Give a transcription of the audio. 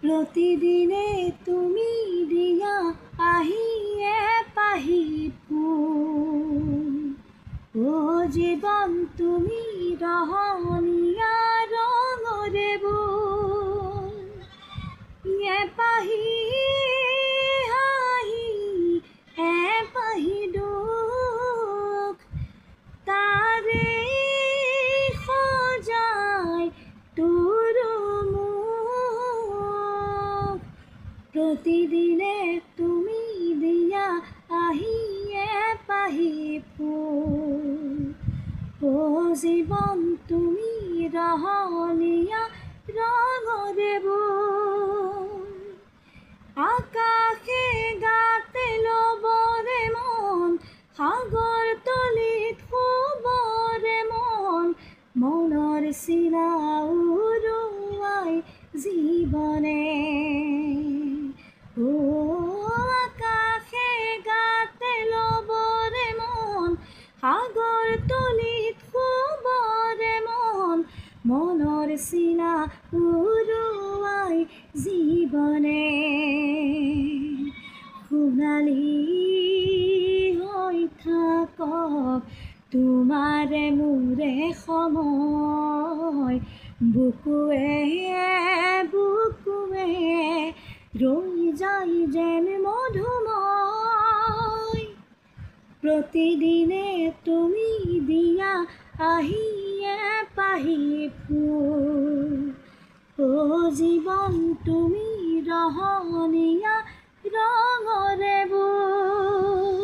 প্ৰতিদিনে তুমি দিয়া আহিয়ে পাহি ফুল ও জীৱন তুমি ৰহণীয়া ৰঙৰে বুল এপাহি হাঁহি এপাহি দুখ তাৰে সজাই তোৰ মুখ প্ৰতিদিনে তুমি দিয়া আহিয়ে পাহি ফুল ও জীৱন তুমি ৰহণীয়া ৰঙৰে বুল আকাশে গাতে ল'বৰে মন সাগৰ তলিত শুবৰে মন মনৰ চিনা উৰুৱাই জীৱনে ও আকাশে গাতে ল'বৰে মন সাগৰ তলিত শুবৰে মন মনৰ চিনা উৰুৱাই জীৱনে সোণালী হৈ থাকক তোমাৰে মোৰে সময় বুকুৱে বুকুৱে ৰৈ যায় যেন মধুময় প্ৰতিদিনে তুমি দিয়া আহিয়ে পাহি ফুল ও জীৱন তুমি ৰহণীয়া ৰঙৰে বুল